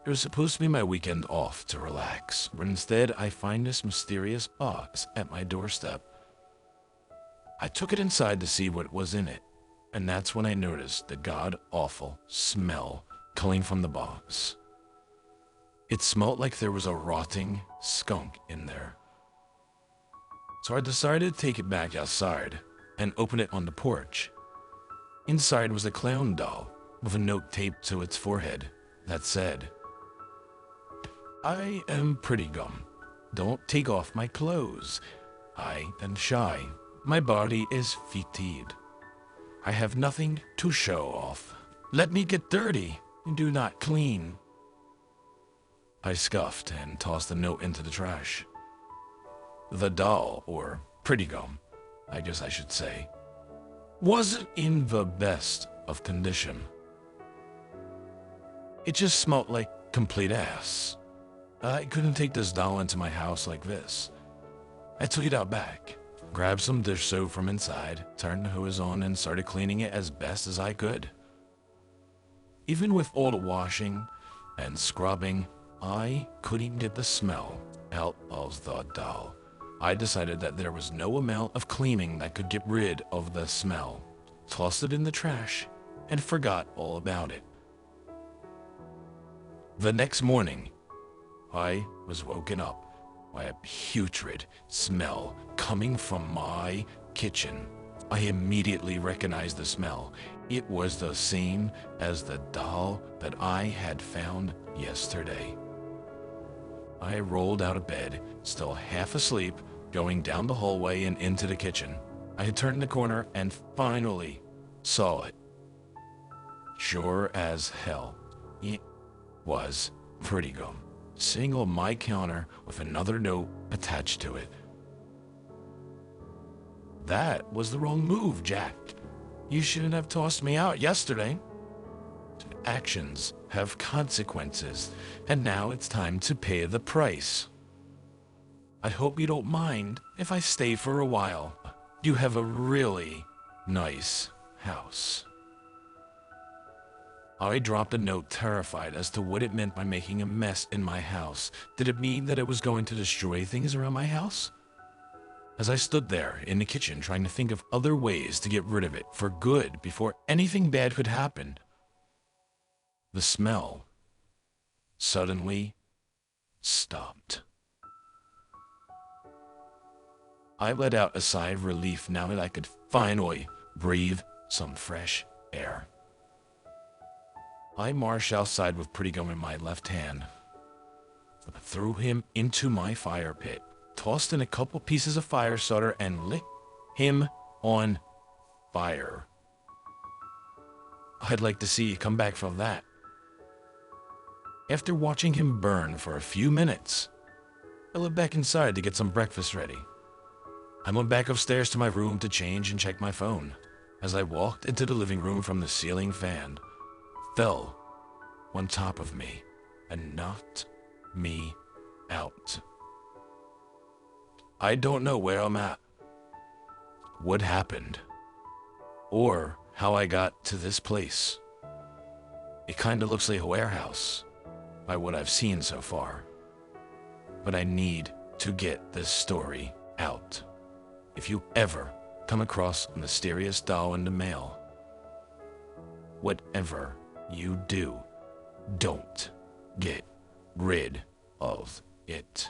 It was supposed to be my weekend off to relax, but instead I find this mysterious box at my doorstep. I took it inside to see what was in it, and that's when I noticed the god-awful smell coming from the box. It smelled like there was a rotting skunk in there. So I decided to take it back outside and open it on the porch. Inside was a clown doll with a note taped to its forehead that said, "I am Pretty Gum. Don't take off my clothes. I am shy. My body is fatigued. I have nothing to show off. Let me get dirty and do not clean." I scuffed and tossed the note into the trash. The doll, or Pretty Gum, I guess I should say, wasn't in the best of condition. It just smelled like complete ass. I couldn't take this doll into my house like this. I took it out back, grabbed some dish soap from inside, turned the hose on, and started cleaning it as best as I could. Even with all the washing and scrubbing, I couldn't get the smell out of the doll. I decided that there was no amount of cleaning that could get rid of the smell, tossed it in the trash, and forgot all about it. The next morning, I was woken up by a putrid smell coming from my kitchen. I immediately recognized the smell. It was the same as the doll that I had found yesterday. I rolled out of bed, still half asleep, going down the hallway and into the kitchen. I had turned the corner and finally saw it. Sure as hell, it was Pretty Gum, sitting on my counter with another note attached to it. "That was the wrong move, Jack. You shouldn't have tossed me out yesterday. Actions have consequences, and now it's time to pay the price. I hope you don't mind if I stay for a while. You have a really nice house." I dropped a note, terrified as to what it meant by making a mess in my house. Did it mean that it was going to destroy things around my house? As I stood there in the kitchen trying to think of other ways to get rid of it for good before anything bad could happen, the smell suddenly stopped. I let out a sigh of relief now that I could finally breathe some fresh air. I marched outside with Pretty Gum in my left hand, threw him into my fire pit, tossed in a couple pieces of fire starter, and lit him on fire. I'd like to see you come back from that. After watching him burn for a few minutes, I went back inside to get some breakfast ready. I went back upstairs to my room to change and check my phone. As I walked into the living room from the ceiling fan, fell on top of me and knocked me out. I don't know where I'm at, what happened, or how I got to this place. It kinda looks like a warehouse by what I've seen so far, but I need to get this story out. If you ever come across a mysterious doll in the mail, whatever you do, don't get rid of it.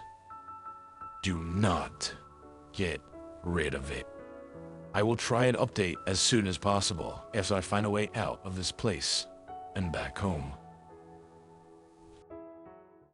Do not get rid of it. I will try and update as soon as possible after I find a way out of this place and back home.